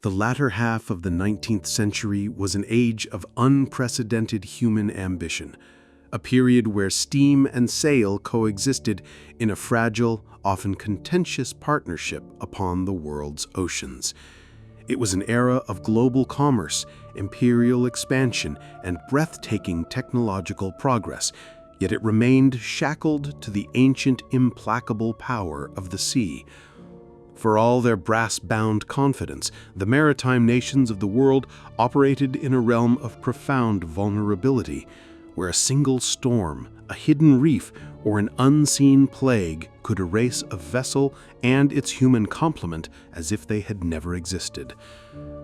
The latter half of the 19th century was an age of unprecedented human ambition, a period where steam and sail coexisted in a fragile, often contentious partnership upon the world's oceans. It was an era of global commerce, imperial expansion, and breathtaking technological progress, yet it remained shackled to the ancient, implacable power of the sea. For all their brass-bound confidence, the maritime nations of the world operated in a realm of profound vulnerability, where a single storm, a hidden reef, or an unseen plague could erase a vessel and its human complement as if they had never existed.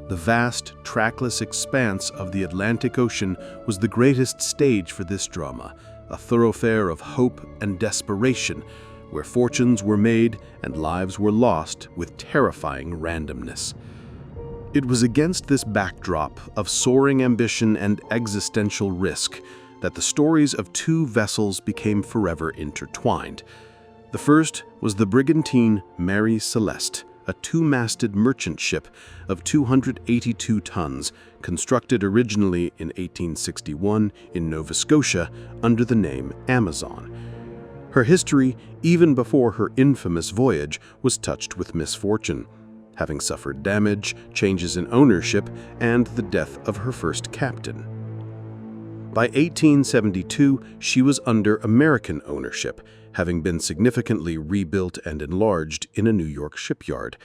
The vast, trackless expanse of the Atlantic Ocean was the greatest stage for this drama, a thoroughfare of hope and desperation, where fortunes were made and lives were lost with terrifying randomness. It was against this backdrop of soaring ambition and existential risk that the stories of two vessels became forever intertwined. The first was the brigantine Mary Celeste, a two-masted merchant ship of 282 tons, constructed originally in 1861 in Nova Scotia under the name Amazon. Her history, even before her infamous voyage, was touched with misfortune, having suffered damage, changes in ownership, and the death of her first captain. By 1872, she was under American ownership, having been significantly rebuilt and enlarged in a New York shipyard.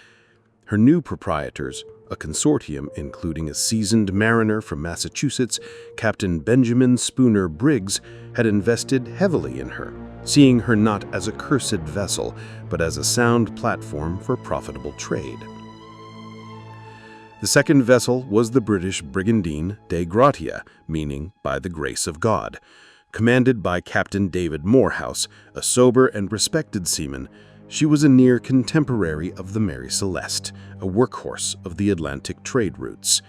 Her new proprietors, a consortium including a seasoned mariner from Massachusetts, Captain Benjamin Spooner Briggs, had invested heavily in her, seeing her not as a cursed vessel, but as a sound platform for profitable trade. The second vessel was the British brigantine De Gratia, meaning by the grace of God. Commanded by Captain David Morehouse, a sober and respected seaman, she was a near contemporary of the Mary Celeste, a workhorse of the Atlantic trade routes.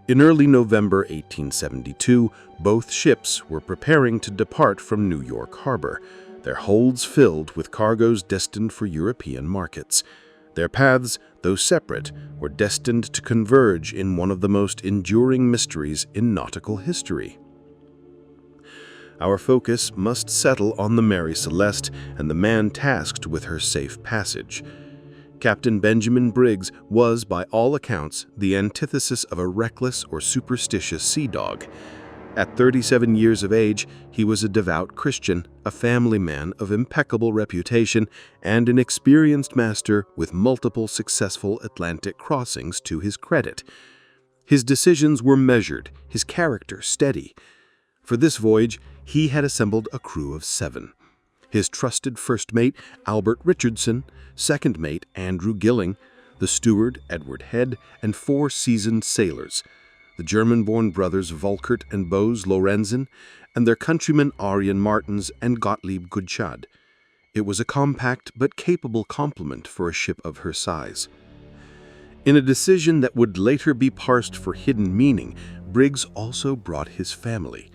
In early November 1872, both ships were preparing to depart from New York Harbor, their holds filled with cargoes destined for European markets. Their paths, though separate, were destined to converge in one of the most enduring mysteries in nautical history. Our focus must settle on the Mary Celeste and the man tasked with her safe passage. Captain Benjamin Briggs was, by all accounts, the antithesis of a reckless or superstitious sea dog. At 37 years of age, he was a devout Christian, a family man of impeccable reputation, and an experienced master with multiple successful Atlantic crossings to his credit. His decisions were measured, his character steady. For this voyage, he had assembled a crew of 7. His trusted first mate, Albert Richardson, second mate, Andrew Gilling, the steward, Edward Head, and 4 seasoned sailors, the German-born brothers Volkert and Bose Lorenzen, and their countrymen Arjen Martens and Gottlieb Gutschad. It was a compact but capable complement for a ship of her size. In a decision that would later be parsed for hidden meaning, Briggs also brought his family.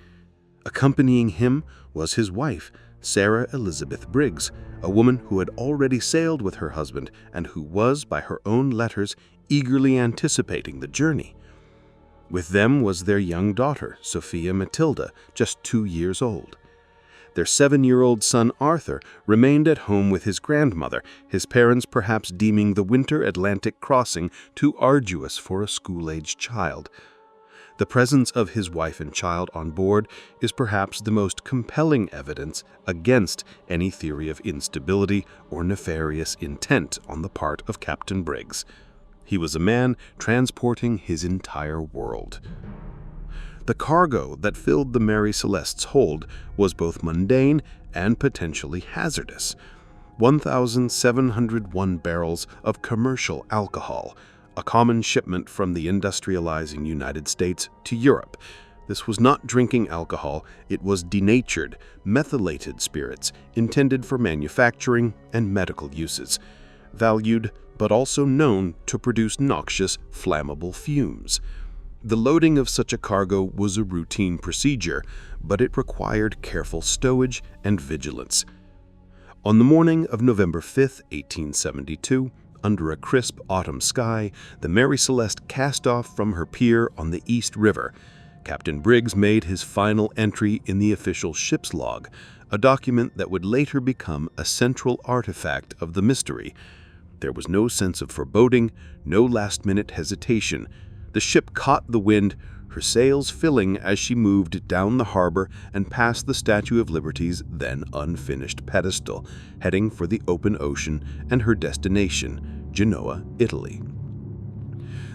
Accompanying him was his wife, Sarah Elizabeth Briggs, a woman who had already sailed with her husband and who was, by her own letters, eagerly anticipating the journey. With them was their young daughter, Sophia Matilda, just 2 years old. Their 7-year-old son Arthur remained at home with his grandmother, his parents perhaps deeming the winter Atlantic crossing too arduous for a school-aged child. The presence of his wife and child on board is perhaps the most compelling evidence against any theory of instability or nefarious intent on the part of Captain Briggs. He was a man transporting his entire world. The cargo that filled the Mary Celeste's hold was both mundane and potentially hazardous. 1,701 barrels of commercial alcohol, a common shipment from the industrializing United States to Europe. This was not drinking alcohol, it was denatured, methylated spirits intended for manufacturing and medical uses, valued but also known to produce noxious, flammable fumes. The loading of such a cargo was a routine procedure, but it required careful stowage and vigilance. On the morning of November 5, 1872, Under a crisp autumn sky, the Mary Celeste cast off from her pier on the East River. Captain Briggs made his final entry in the official ship's log, a document that would later become a central artifact of the mystery. There was no sense of foreboding, no last-minute hesitation. The ship caught the wind, her sails filling as she moved down the harbor and past the Statue of Liberty's then unfinished pedestal, heading for the open ocean and her destination, Genoa, Italy.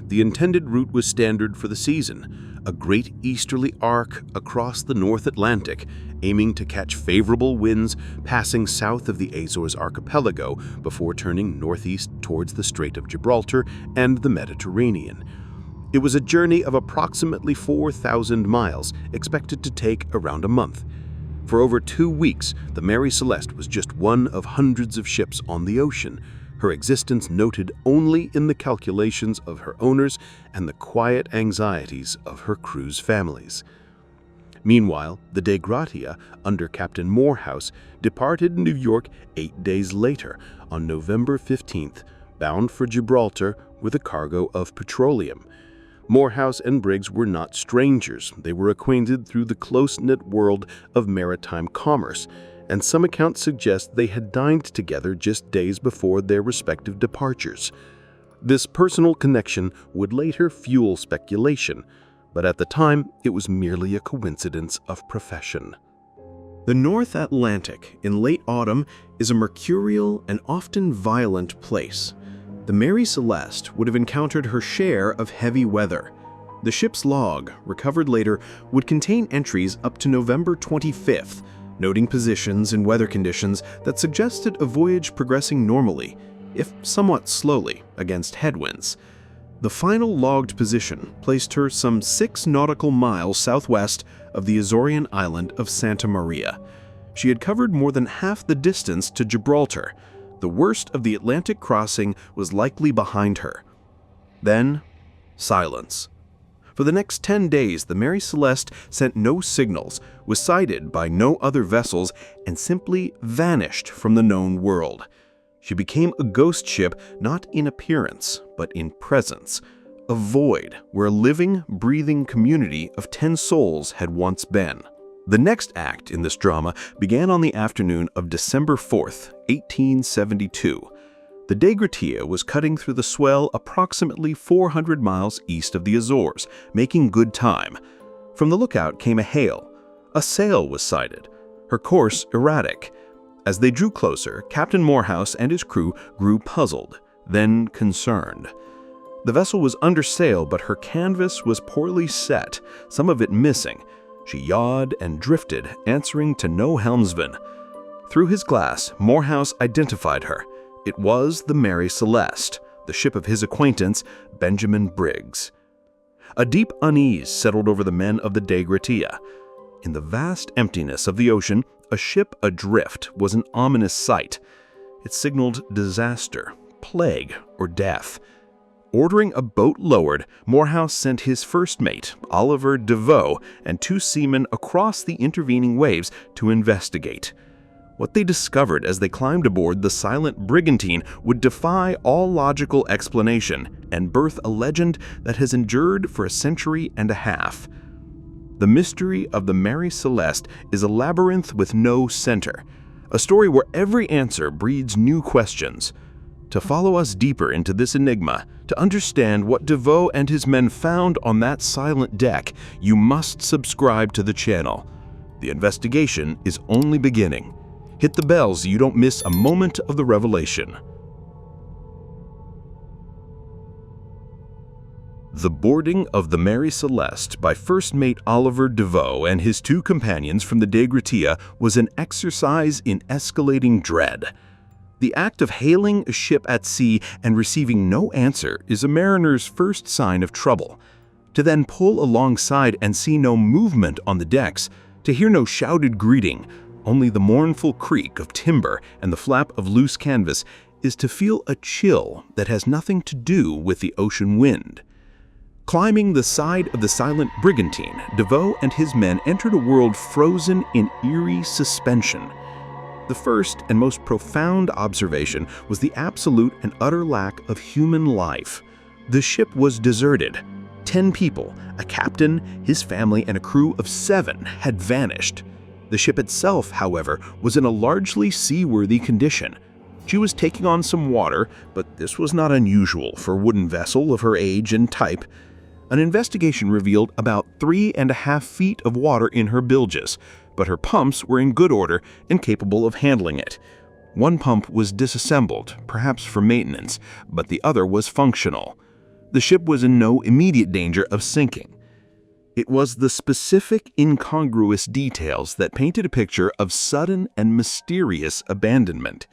The intended route was standard for the season, a great easterly arc across the North Atlantic, aiming to catch favorable winds passing south of the Azores archipelago before turning northeast towards the Strait of Gibraltar and the Mediterranean. It was a journey of approximately 4,000 miles, expected to take around a month. For over 2 weeks, the Mary Celeste was just one of hundreds of ships on the ocean, her existence noted only in the calculations of her owners and the quiet anxieties of her crew's families. Meanwhile, the Dei Gratia, under Captain Morehouse, departed New York 8 days later, on November 15th, bound for Gibraltar with a cargo of petroleum. Morehouse and Briggs were not strangers. They were acquainted through the close-knit world of maritime commerce, and some accounts suggest they had dined together just days before their respective departures. This personal connection would later fuel speculation, but at the time it was merely a coincidence of profession. The North Atlantic in late autumn is a mercurial and often violent place. The Mary Celeste would have encountered her share of heavy weather. The ship's log, recovered later, would contain entries up to November 25th, noting positions and weather conditions that suggested a voyage progressing normally, if somewhat slowly, against headwinds. The final logged position placed her some 6 nautical miles southwest of the Azorean island of Santa Maria. She had covered more than half the distance to Gibraltar. The worst of the Atlantic crossing was likely behind her. Then, silence. For the next 10 days, the Mary Celeste sent no signals, was sighted by no other vessels, and simply vanished from the known world. She became a ghost ship not in appearance, but in presence, a void where a living, breathing community of 10 souls had once been. The next act in this drama began on the afternoon of December 4th, 1872. The Dei Gratia was cutting through the swell approximately 400 miles east of the Azores, making good time. From the lookout came a hail. A sail was sighted, her course erratic. As they drew closer, Captain Morehouse and his crew grew puzzled, then concerned. The vessel was under sail, but her canvas was poorly set, some of it missing. She yawed and drifted, answering to no helmsman. Through his glass, Morehouse identified her. It was the Mary Celeste, the ship of his acquaintance, Benjamin Briggs. A deep unease settled over the men of the Dei Gratia. In the vast emptiness of the ocean, a ship adrift was an ominous sight. It signaled disaster, plague, or death. Ordering a boat lowered, Morehouse sent his first mate, Oliver DeVoe, and 2 seamen across the intervening waves to investigate. What they discovered as they climbed aboard the silent brigantine would defy all logical explanation and birth a legend that has endured for a century and a half. The mystery of the Mary Celeste is a labyrinth with no center, a story where every answer breeds new questions. To follow us deeper into this enigma, to understand what DeVoe and his men found on that silent deck, you must subscribe to the channel. The investigation is only beginning. Hit the bell so you don't miss a moment of the revelation. The boarding of the Mary Celeste by First Mate Oliver DeVoe and his 2 companions from the Dei Gratia was an exercise in escalating dread. The act of hailing a ship at sea and receiving no answer is a mariner's first sign of trouble. To then pull alongside and see no movement on the decks, to hear no shouted greeting, only the mournful creak of timber and the flap of loose canvas, is to feel a chill that has nothing to do with the ocean wind. Climbing the side of the silent brigantine, DeVoe and his men entered a world frozen in eerie suspension. The first and most profound observation was the absolute and utter lack of human life. The ship was deserted. 10 people, a captain, his family, and a crew of 7 had vanished. The ship itself, however, was in a largely seaworthy condition. She was taking on some water, but this was not unusual for a wooden vessel of her age and type. An investigation revealed about 3.5 feet of water in her bilges, but her pumps were in good order and capable of handling it. One pump was disassembled, perhaps for maintenance, but the other was functional. The ship was in no immediate danger of sinking. It was the specific, incongruous details that painted a picture of sudden and mysterious abandonment.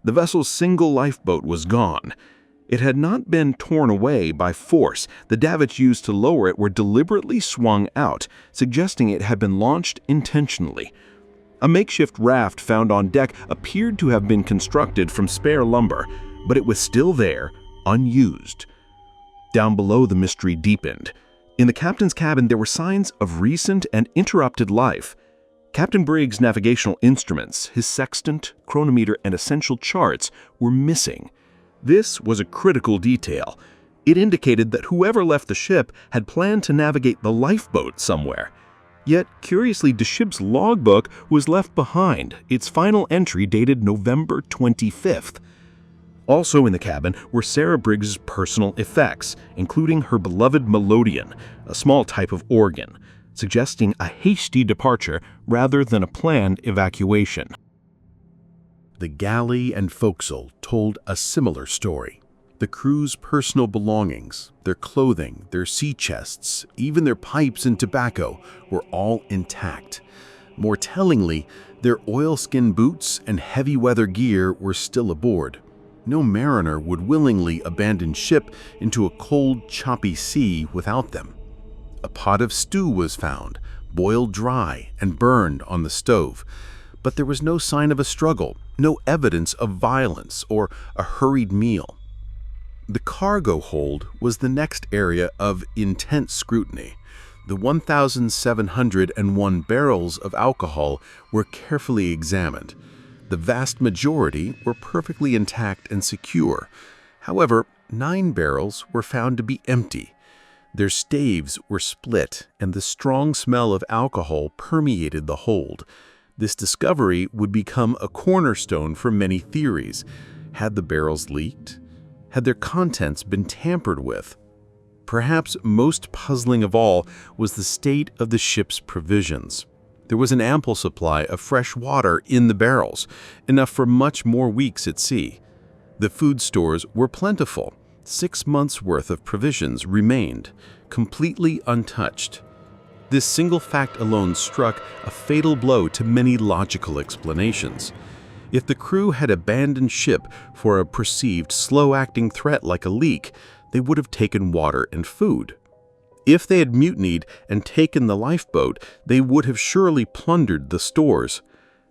The vessel's single lifeboat was gone. It had not been torn away by force. The davits used to lower it were deliberately swung out, suggesting it had been launched intentionally. A makeshift raft found on deck appeared to have been constructed from spare lumber, but it was still there, unused. Down below, the mystery deepened. In the captain's cabin, there were signs of recent and interrupted life. Captain Briggs' navigational instruments, his sextant, chronometer, and essential charts were missing. This was a critical detail. It indicated that whoever left the ship had planned to navigate the lifeboat somewhere. Yet, curiously, the ship's logbook was left behind, its final entry dated November 25th. Also in the cabin were Sarah Briggs' personal effects, including her beloved melodeon, a small type of organ, suggesting a hasty departure rather than a planned evacuation. The galley and forecastle told a similar story. The crew's personal belongings, their clothing, their sea chests, even their pipes and tobacco were all intact. More tellingly, their oilskin boots and heavy weather gear were still aboard. No mariner would willingly abandon ship into a cold, choppy sea without them. A pot of stew was found, boiled dry and burned on the stove. But there was no sign of a struggle, no evidence of violence or a hurried meal. The cargo hold was the next area of intense scrutiny. The 1,701 barrels of alcohol were carefully examined. The vast majority were perfectly intact and secure. However, 9 barrels were found to be empty. Their staves were split, and the strong smell of alcohol permeated the hold. This discovery would become a cornerstone for many theories. Had the barrels leaked? Had their contents been tampered with? Perhaps most puzzling of all was the state of the ship's provisions. There was an ample supply of fresh water in the barrels, enough for much more weeks at sea. The food stores were plentiful. 6 months' worth of provisions remained, completely untouched. This single fact alone struck a fatal blow to many logical explanations. If the crew had abandoned ship for a perceived slow-acting threat like a leak, they would have taken water and food. If they had mutinied and taken the lifeboat, they would have surely plundered the stores.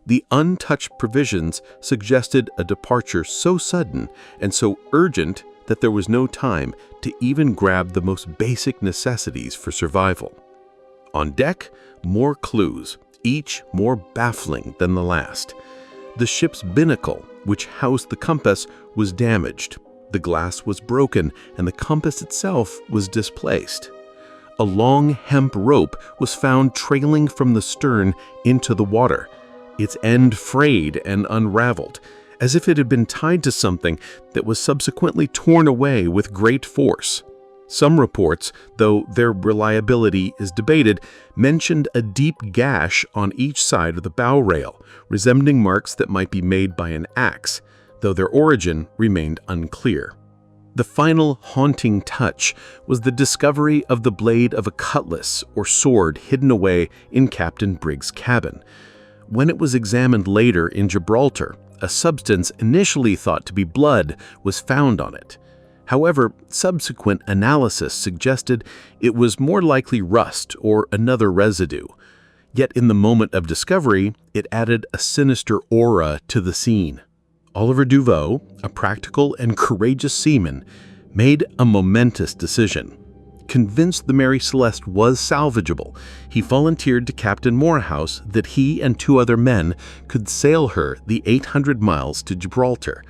The untouched provisions suggested a departure so sudden and so urgent that there was no time to even grab the most basic necessities for survival. On deck, more clues, each more baffling than the last. The ship's binnacle, which housed the compass, was damaged. The glass was broken, and the compass itself was displaced. A long hemp rope was found trailing from the stern into the water, its end frayed and unraveled, as if it had been tied to something that was subsequently torn away with great force. Some reports, though their reliability is debated, mentioned a deep gash on each side of the bow rail, resembling marks that might be made by an axe, though their origin remained unclear. The final haunting touch was the discovery of the blade of a cutlass or sword hidden away in Captain Briggs' cabin. When it was examined later in Gibraltar, a substance initially thought to be blood was found on it. However, subsequent analysis suggested it was more likely rust or another residue. Yet in the moment of discovery, it added a sinister aura to the scene. Oliver Duveau, a practical and courageous seaman, made a momentous decision. Convinced the Mary Celeste was salvageable, he volunteered to Captain Morehouse that he and 2 other men could sail her the 800 miles to Gibraltar.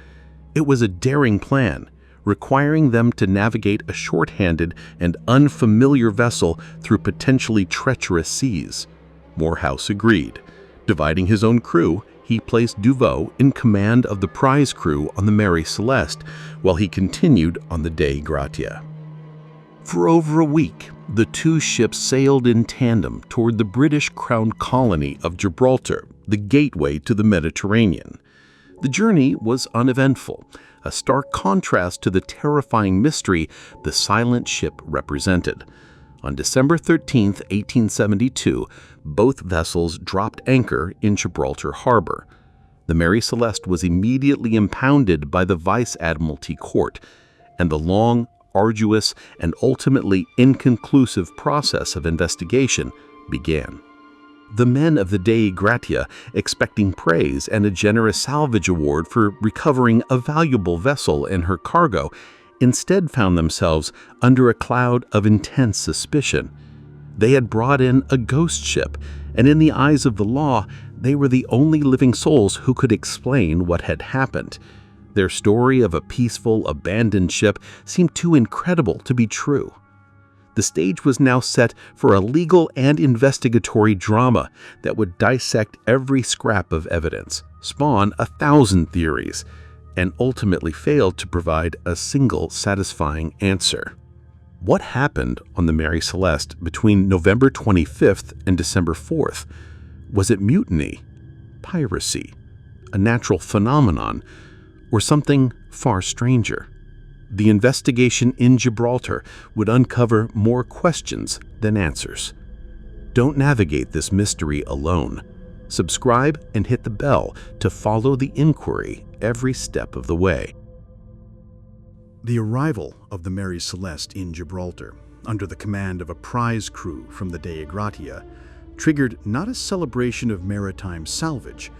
It was a daring plan, requiring them to navigate a short-handed and unfamiliar vessel through potentially treacherous seas. Morehouse agreed. Dividing his own crew, he placed Duveau in command of the prize crew on the Mary Celeste, while he continued on the Dei Gratia. For over a week, the 2 ships sailed in tandem toward the British Crown colony of Gibraltar, the gateway to the Mediterranean. The journey was uneventful, a stark contrast to the terrifying mystery the silent ship represented. On December 13, 1872, both vessels dropped anchor in Gibraltar Harbor. The Mary Celeste was immediately impounded by the Vice Admiralty Court, and the long, arduous, and ultimately inconclusive process of investigation began. The men of the Dei Gratia, expecting praise and a generous salvage award for recovering a valuable vessel and her cargo, instead found themselves under a cloud of intense suspicion. They had brought in a ghost ship, and in the eyes of the law, they were the only living souls who could explain what had happened. Their story of a peaceful, abandoned ship seemed too incredible to be true. The stage was now set for a legal and investigatory drama that would dissect every scrap of evidence, spawn 1,000 theories, and ultimately fail to provide a single satisfying answer. What happened on the Mary Celeste between November 25th and December 4th? Was it mutiny, piracy, a natural phenomenon, or something far stranger? The investigation in Gibraltar would uncover more questions than answers. Don't navigate this mystery alone. Subscribe and hit the bell to follow the inquiry every step of the way. The arrival of the Mary Celeste in Gibraltar, under the command of a prize crew from the Dei Gratia, triggered not a celebration of maritime salvage,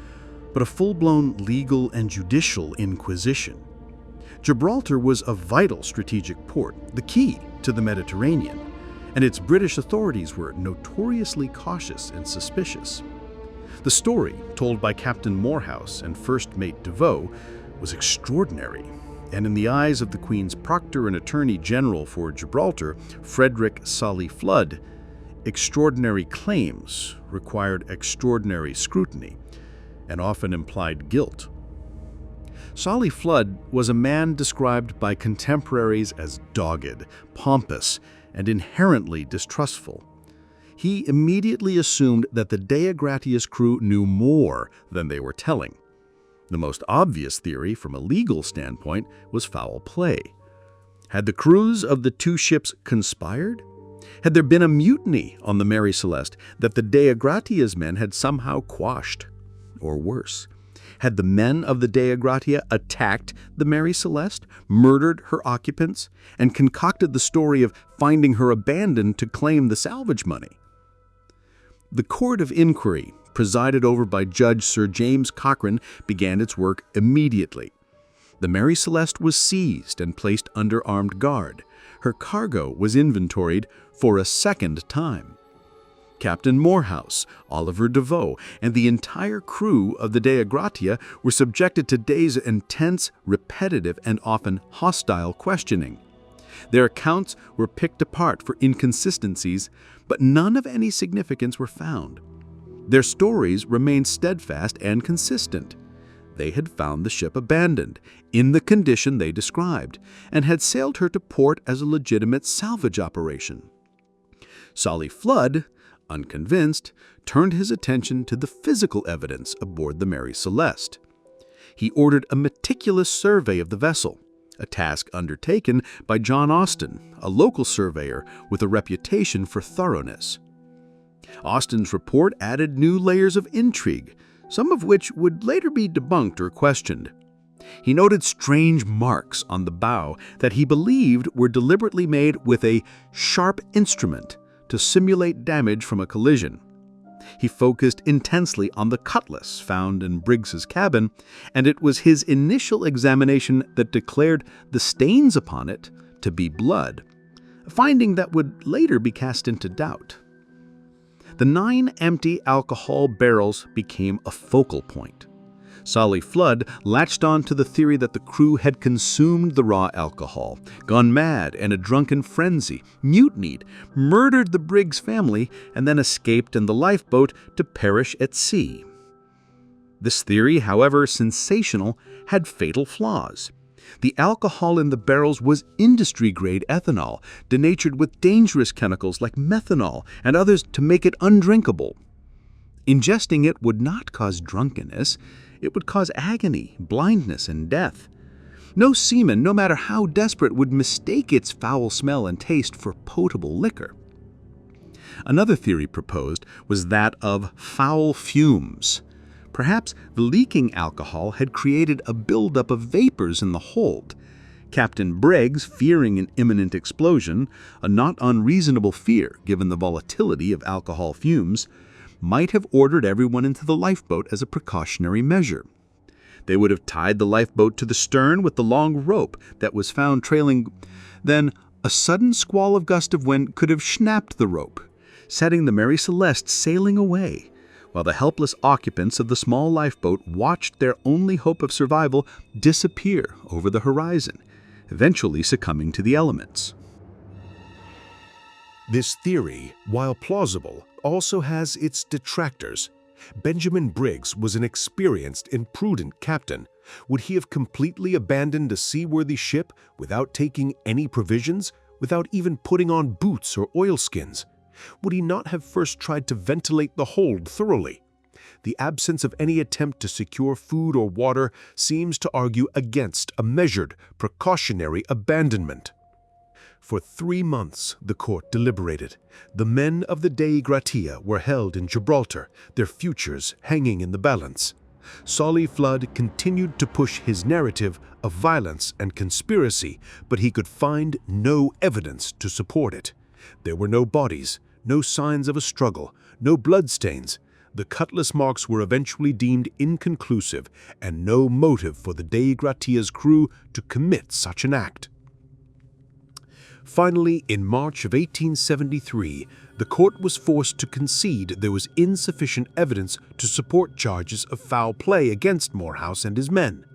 but a full-blown legal and judicial inquisition. Gibraltar was a vital strategic port, the key to the Mediterranean, and its British authorities were notoriously cautious and suspicious. The story, told by Captain Morehouse and First Mate Duveau, was extraordinary, and in the eyes of the Queen's Proctor and Attorney General for Gibraltar, Frederick Solly Flood, extraordinary claims required extraordinary scrutiny and often implied guilt. Solly Flood was a man described by contemporaries as dogged, pompous, and inherently distrustful. He immediately assumed that the Dei Gratia's crew knew more than they were telling. The most obvious theory from a legal standpoint was foul play. Had the crews of the 2 ships conspired? Had there been a mutiny on the Mary Celeste that the Dei Gratia's men had somehow quashed? Or worse, had the men of the Dei Gratia attacked the Mary Celeste, murdered her occupants, and concocted the story of finding her abandoned to claim the salvage money? The Court of Inquiry, presided over by Judge Sir James Cochrane, began its work immediately. The Mary Celeste was seized and placed under armed guard. Her cargo was inventoried for a second time. Captain Morehouse, Oliver Duveau, and the entire crew of the Dei Gratia were subjected to days of intense, repetitive, and often hostile questioning. Their accounts were picked apart for inconsistencies, but none of any significance were found. Their stories remained steadfast and consistent. They had found the ship abandoned, in the condition they described, and had sailed her to port as a legitimate salvage operation. Solly Flood, unconvinced, turned his attention to the physical evidence aboard the Mary Celeste. He ordered a meticulous survey of the vessel, a task undertaken by John Austin, a local surveyor with a reputation for thoroughness. Austin's report added new layers of intrigue, some of which would later be debunked or questioned. He noted strange marks on the bow that he believed were deliberately made with a sharp instrument to simulate damage from a collision. He focused intensely on the cutlass found in Briggs's cabin, and it was his initial examination that declared the stains upon it to be blood, a finding that would later be cast into doubt. The 9 empty alcohol barrels became a focal point. Solly Flood latched on to the theory that the crew had consumed the raw alcohol, gone mad in a drunken frenzy, mutinied, murdered the brig's family, and then escaped in the lifeboat to perish at sea. This theory, however sensational, had fatal flaws. The alcohol in the barrels was industry-grade ethanol, denatured with dangerous chemicals like methanol and others to make it undrinkable. Ingesting it would not cause drunkenness. It would cause agony, blindness, and death. No seaman, no matter how desperate, would mistake its foul smell and taste for potable liquor. Another theory proposed was that of foul fumes. Perhaps the leaking alcohol had created a buildup of vapors in the hold. Captain Briggs, fearing an imminent explosion, a not unreasonable fear given the volatility of alcohol fumes, might have ordered everyone into the lifeboat as a precautionary measure. They would have tied the lifeboat to the stern with the long rope that was found trailing. Then a sudden squall of gust of wind could have snapped the rope, setting the Mary Celeste sailing away, while the helpless occupants of the small lifeboat watched their only hope of survival disappear over the horizon, eventually succumbing to the elements. This theory, while plausible, also has its detractors. Benjamin Briggs was an experienced and prudent captain. Would he have completely abandoned a seaworthy ship without taking any provisions, without even putting on boots or oilskins? Would he not have first tried to ventilate the hold thoroughly? The absence of any attempt to secure food or water seems to argue against a measured, precautionary abandonment. For 3 months the court deliberated. The men of the Dei Gratia were held in Gibraltar, their futures hanging in the balance. Solly Flood continued to push his narrative of violence and conspiracy, but he could find no evidence to support it. There were no bodies, no signs of a struggle, no bloodstains. The cutlass marks were eventually deemed inconclusive, and no motive for the Dei Gratia's crew to commit such an act. Finally, in March of 1873, the court was forced to concede there was insufficient evidence to support charges of foul play against Morehouse and his men.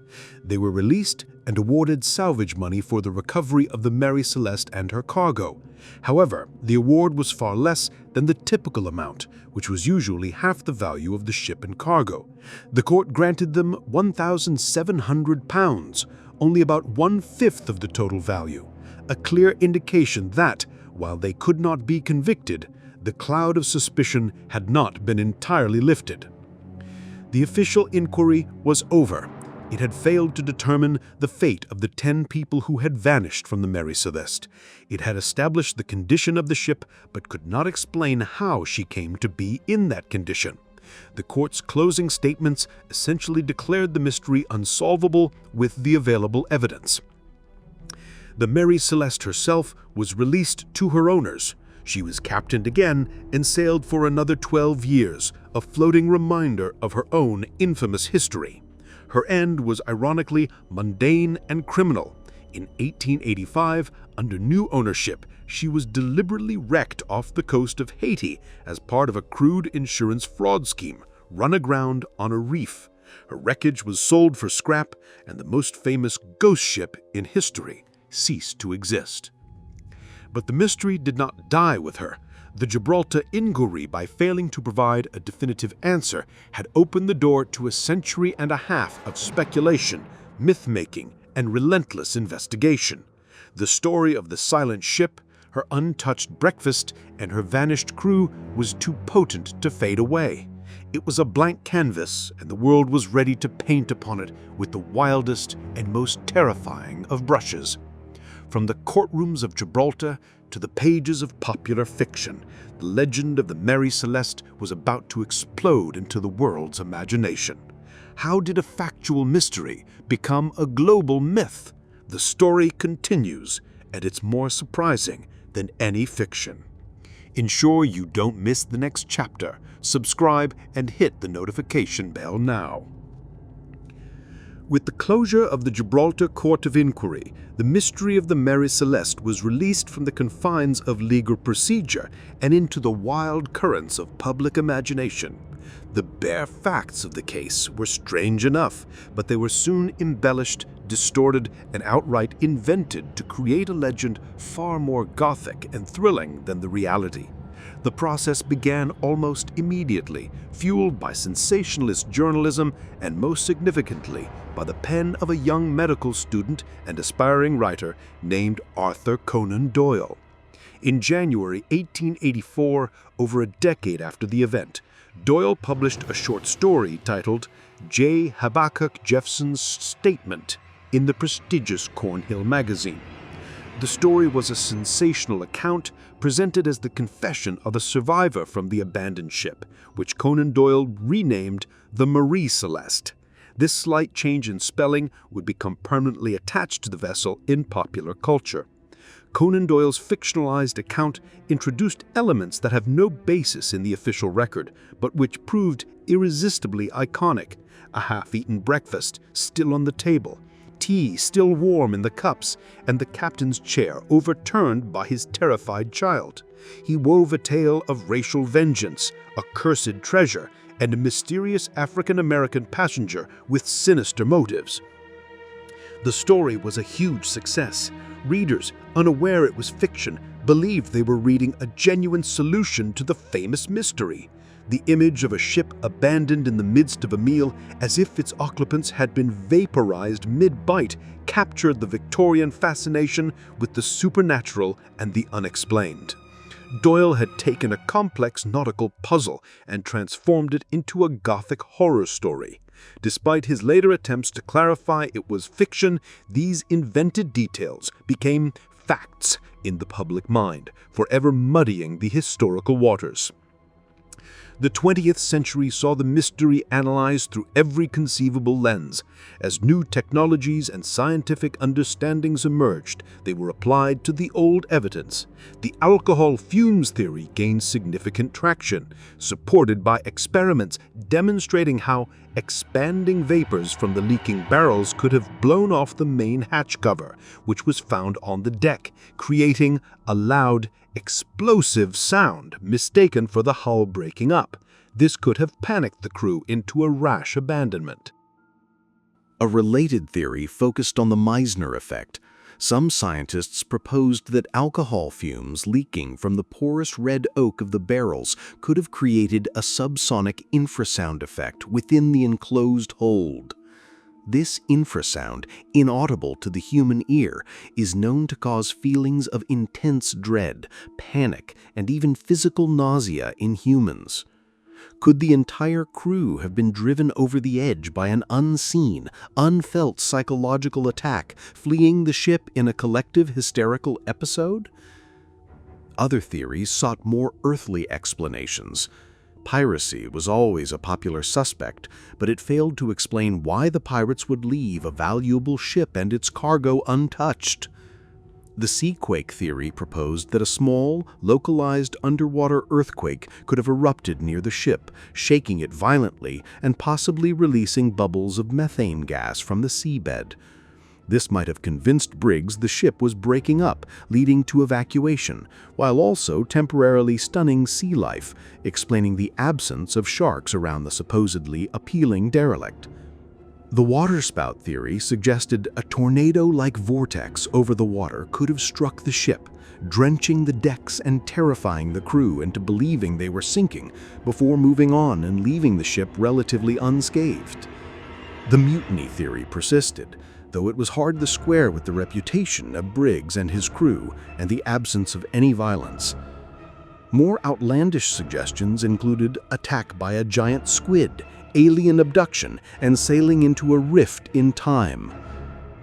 They were released and awarded salvage money for the recovery of the Mary Celeste and her cargo. However, the award was far less than the typical amount, which was usually half the value of the ship and cargo. The court granted them £1,700, only about 1/5 of the total value. A clear indication that, while they could not be convicted, the cloud of suspicion had not been entirely lifted. The official inquiry was over. It had failed to determine the fate of the 10 people who had vanished from the Mary Celeste. It had established the condition of the ship, but could not explain how she came to be in that condition. The court's closing statements essentially declared the mystery unsolvable with the available evidence. The Mary Celeste herself was released to her owners. She was captained again and sailed for another 12 years, a floating reminder of her own infamous history. Her end was ironically mundane and criminal. In 1885, under new ownership, she was deliberately wrecked off the coast of Haiti as part of a crude insurance fraud scheme, run aground on a reef. Her wreckage was sold for scrap, and the most famous ghost ship in history ceased to exist. But the mystery did not die with her. The Gibraltar inquiry, by failing to provide a definitive answer, had opened the door to a century and a half of speculation, myth-making, and relentless investigation. The story of the silent ship, her untouched breakfast, and her vanished crew was too potent to fade away. It was a blank canvas, and the world was ready to paint upon it with the wildest and most terrifying of brushes. From the courtrooms of Gibraltar to the pages of popular fiction, the legend of the Mary Celeste was about to explode into the world's imagination. How did a factual mystery become a global myth? The story continues, and it's more surprising than any fiction. Ensure you don't miss the next chapter. Subscribe and hit the notification bell now. With the closure of the Gibraltar Court of Inquiry, the mystery of the Mary Celeste was released from the confines of legal procedure and into the wild currents of public imagination. The bare facts of the case were strange enough, but they were soon embellished, distorted, and outright invented to create a legend far more gothic and thrilling than the reality. The process began almost immediately, fueled by sensationalist journalism and, most significantly, by the pen of a young medical student and aspiring writer named Arthur Conan Doyle. In January 1884, over a decade after the event, Doyle published a short story titled J. Habakkuk Jeffson's Statement in the prestigious Cornhill magazine. The story was a sensational account presented as the confession of a survivor from the abandoned ship, which Conan Doyle renamed the Maria Celeste. This slight change in spelling would become permanently attached to the vessel in popular culture. Conan Doyle's fictionalized account introduced elements that have no basis in the official record, but which proved irresistibly iconic. A half-eaten breakfast still on the table, tea still warm in the cups, and the captain's chair overturned by his terrified child. He wove a tale of racial vengeance, a cursed treasure, and a mysterious African-American passenger with sinister motives. The story was a huge success. Readers, unaware it was fiction, believed they were reading a genuine solution to the famous mystery. The image of a ship abandoned in the midst of a meal, as if its occupants had been vaporized mid-bite, captured the Victorian fascination with the supernatural and the unexplained. Doyle had taken a complex nautical puzzle and transformed it into a Gothic horror story. Despite his later attempts to clarify it was fiction, these invented details became facts in the public mind, forever muddying the historical waters. The 20th century saw the mystery analyzed through every conceivable lens. As new technologies and scientific understandings emerged, they were applied to the old evidence. The alcohol fumes theory gained significant traction, supported by experiments demonstrating how expanding vapors from the leaking barrels could have blown off the main hatch cover, which was found on the deck, creating a loud, explosive sound mistaken for the hull breaking up. This could have panicked the crew into a rash abandonment. A related theory focused on the Meissner effect. Some scientists proposed that alcohol fumes leaking from the porous red oak of the barrels could have created a subsonic infrasound effect within the enclosed hold. This infrasound, inaudible to the human ear, is known to cause feelings of intense dread, panic, and even physical nausea in humans. Could the entire crew have been driven over the edge by an unseen, unfelt psychological attack, fleeing the ship in a collective hysterical episode? Other theories sought more earthly explanations. Piracy was always a popular suspect, but it failed to explain why the pirates would leave a valuable ship and its cargo untouched. The seaquake theory proposed that a small, localized underwater earthquake could have erupted near the ship, shaking it violently and possibly releasing bubbles of methane gas from the seabed. This might have convinced Briggs the ship was breaking up, leading to evacuation, while also temporarily stunning sea life, explaining the absence of sharks around the supposedly appealing derelict. The waterspout theory suggested a tornado-like vortex over the water could have struck the ship, drenching the decks and terrifying the crew into believing they were sinking before moving on and leaving the ship relatively unscathed. The mutiny theory persisted, though it was hard to square with the reputation of Briggs and his crew and the absence of any violence. More outlandish suggestions included attack by a giant squid, alien abduction, and sailing into a rift in time.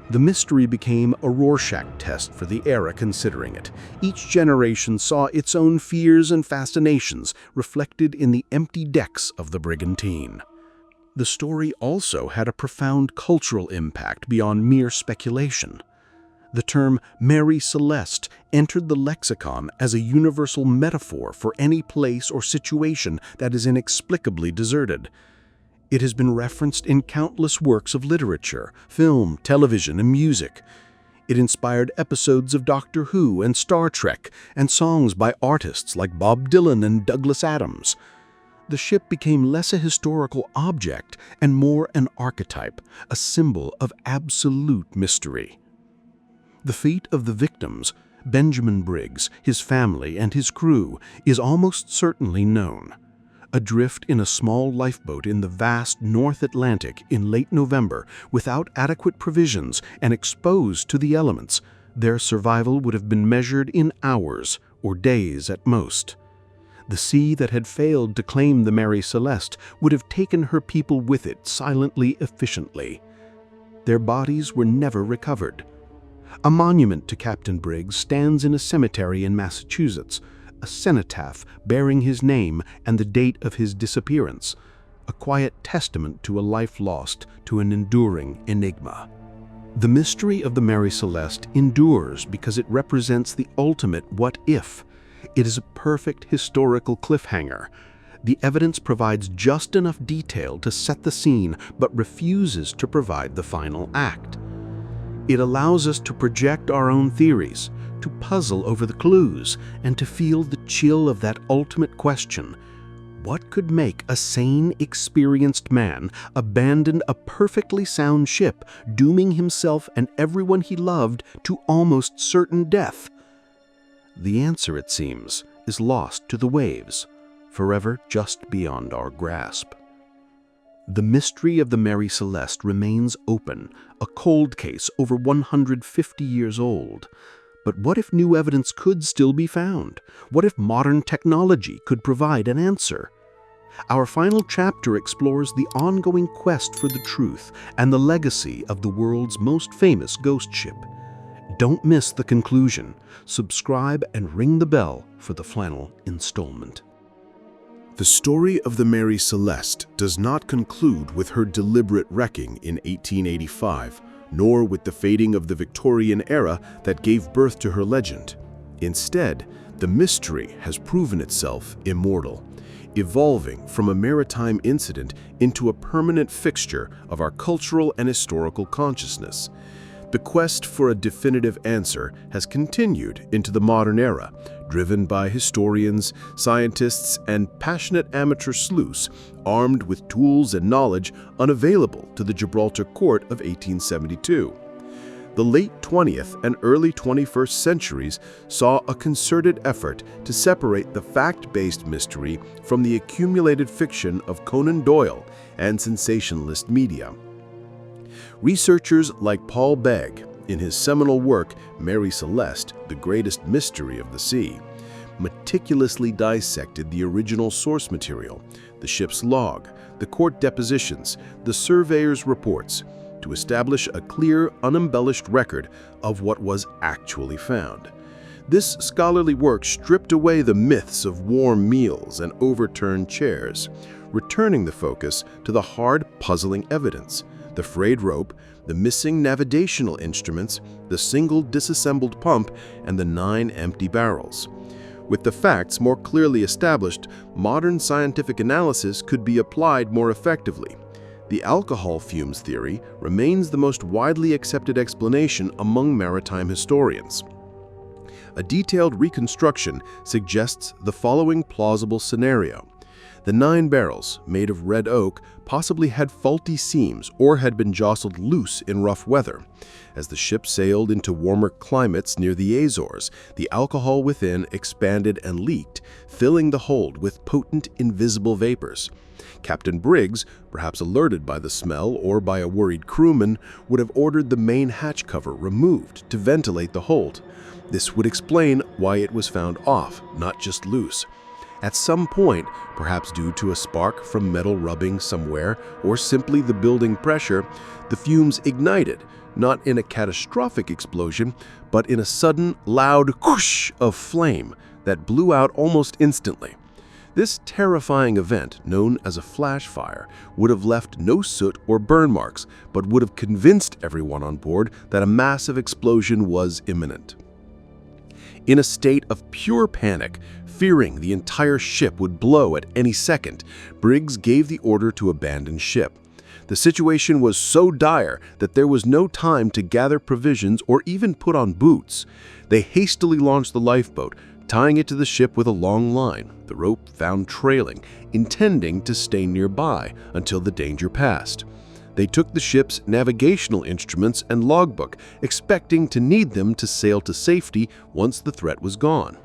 The mystery became a Rorschach test for the era considering it. Each generation saw its own fears and fascinations reflected in the empty decks of the brigantine. The story also had a profound cultural impact beyond mere speculation. The term Mary Celeste entered the lexicon as a universal metaphor for any place or situation that is inexplicably deserted. It has been referenced in countless works of literature, film, television, and music. It inspired episodes of Doctor Who and Star Trek, and songs by artists like Bob Dylan and Douglas Adams. The ship became less a historical object and more an archetype, a symbol of absolute mystery. The fate of the victims, Benjamin Briggs, his family, and his crew, is almost certainly known. Adrift in a small lifeboat in the vast North Atlantic in late November without adequate provisions and exposed to the elements, their survival would have been measured in hours or days at most. The sea that had failed to claim the Mary Celeste would have taken her people with it silently, efficiently. Their bodies were never recovered. A monument to Captain Briggs stands in a cemetery in Massachusetts, a cenotaph bearing his name and the date of his disappearance, a quiet testament to a life lost to an enduring enigma. The mystery of the Mary Celeste endures because it represents the ultimate what-if. It is a perfect historical cliffhanger. The evidence provides just enough detail to set the scene, but refuses to provide the final act. It allows us to project our own theories, to puzzle over the clues, and to feel the chill of that ultimate question. What could make a sane, experienced man abandon a perfectly sound ship, dooming himself and everyone he loved to almost certain death? The answer, it seems, is lost to the waves, forever just beyond our grasp. The mystery of the Mary Celeste remains open, a cold case over 150 years old. But what if new evidence could still be found? What if modern technology could provide an answer? Our final chapter explores the ongoing quest for the truth and the legacy of the world's most famous ghost ship. Don't miss the conclusion. Subscribe and ring the bell for the final installment. The story of the Mary Celeste does not conclude with her deliberate wrecking in 1885, nor with the fading of the Victorian era that gave birth to her legend. Instead, the mystery has proven itself immortal, evolving from a maritime incident into a permanent fixture of our cultural and historical consciousness. The quest for a definitive answer has continued into the modern era, driven by historians, scientists, and passionate amateur sleuths armed with tools and knowledge unavailable to the Gibraltar court of 1872. The late 20th and early 21st centuries saw a concerted effort to separate the fact-based mystery from the accumulated fiction of Conan Doyle and sensationalist media. Researchers like Paul Begg, in his seminal work Mary Celeste, The Greatest Mystery of the Sea, meticulously dissected the original source material, the ship's log, the court depositions, the surveyor's reports, to establish a clear, unembellished record of what was actually found. This scholarly work stripped away the myths of warm meals and overturned chairs, returning the focus to the hard, puzzling evidence: the frayed rope, the missing navigational instruments, the single disassembled pump, and the 9 empty barrels. With the facts more clearly established, modern scientific analysis could be applied more effectively. The alcohol fumes theory remains the most widely accepted explanation among maritime historians. A detailed reconstruction suggests the following plausible scenario. The 9 barrels, made of red oak, possibly had faulty seams or had been jostled loose in rough weather. As the ship sailed into warmer climates near the Azores, the alcohol within expanded and leaked, filling the hold with potent, invisible vapors. Captain Briggs, perhaps alerted by the smell or by a worried crewman, would have ordered the main hatch cover removed to ventilate the hold. This would explain why it was found off, not just loose. At some point, perhaps due to a spark from metal rubbing somewhere or simply the building pressure, the fumes ignited, not in a catastrophic explosion, but in a sudden, loud whoosh of flame that blew out almost instantly. This terrifying event, known as a flash fire, would have left no soot or burn marks, but would have convinced everyone on board that a massive explosion was imminent. In a state of pure panic, fearing the entire ship would blow at any second, Briggs gave the order to abandon ship. The situation was so dire that there was no time to gather provisions or even put on boots. They hastily launched the lifeboat, tying it to the ship with a long line, the rope found trailing, intending to stay nearby until the danger passed. They took the ship's navigational instruments and logbook, expecting to need them to sail to safety once the threat was gone.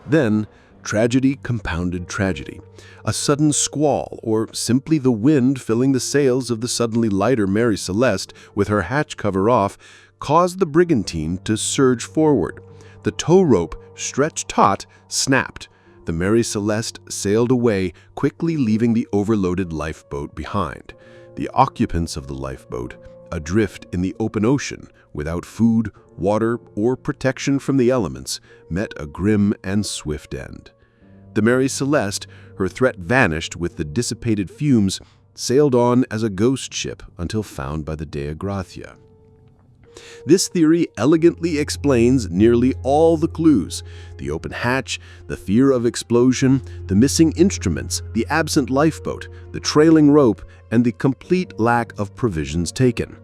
Then, tragedy compounded tragedy. A sudden squall, or simply the wind filling the sails of the suddenly lighter Mary Celeste with her hatch cover off, caused the brigantine to surge forward. The tow rope, stretched taut, snapped. The Mary Celeste sailed away, quickly leaving the overloaded lifeboat behind. The occupants of the lifeboat, adrift in the open ocean, without food, water, or protection from the elements, met a grim and swift end. The Mary Celeste, her threat vanished with the dissipated fumes, sailed on as a ghost ship until found by the Dei Gratia. This theory elegantly explains nearly all the clues: the open hatch, the fear of explosion, the missing instruments, the absent lifeboat, the trailing rope, and the complete lack of provisions taken.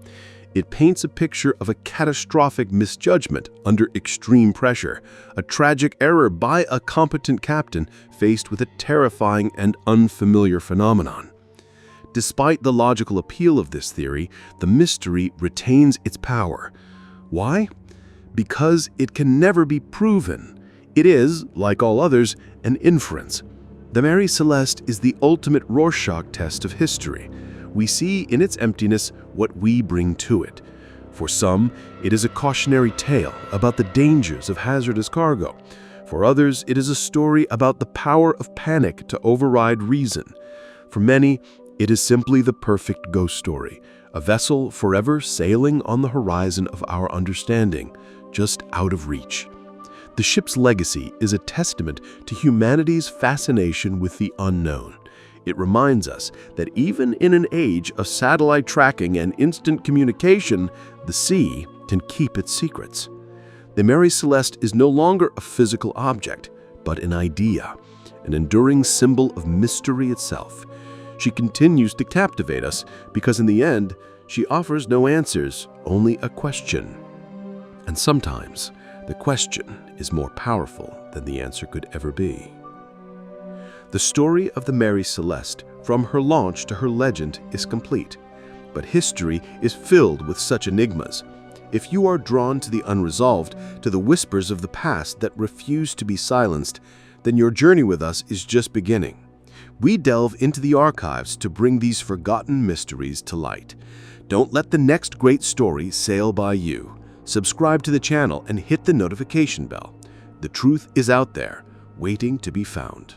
It paints a picture of a catastrophic misjudgment under extreme pressure, a tragic error by a competent captain faced with a terrifying and unfamiliar phenomenon. Despite the logical appeal of this theory, the mystery retains its power. Why? Because it can never be proven. It is, like all others, an inference. The Mary Celeste is the ultimate Rorschach test of history. We see in its emptiness what we bring to it. For some, it is a cautionary tale about the dangers of hazardous cargo. For others, it is a story about the power of panic to override reason. For many, it is simply the perfect ghost story, a vessel forever sailing on the horizon of our understanding, just out of reach. The ship's legacy is a testament to humanity's fascination with the unknown. It reminds us that even in an age of satellite tracking and instant communication, the sea can keep its secrets. The Mary Celeste is no longer a physical object, but an idea, an enduring symbol of mystery itself. She continues to captivate us because in the end, she offers no answers, only a question. And sometimes, the question is more powerful than the answer could ever be. The story of the Mary Celeste, from her launch to her legend, is complete. But history is filled with such enigmas. If you are drawn to the unresolved, to the whispers of the past that refuse to be silenced, then your journey with us is just beginning. We delve into the archives to bring these forgotten mysteries to light. Don't let the next great story sail by you. Subscribe to the channel and hit the notification bell. The truth is out there, waiting to be found.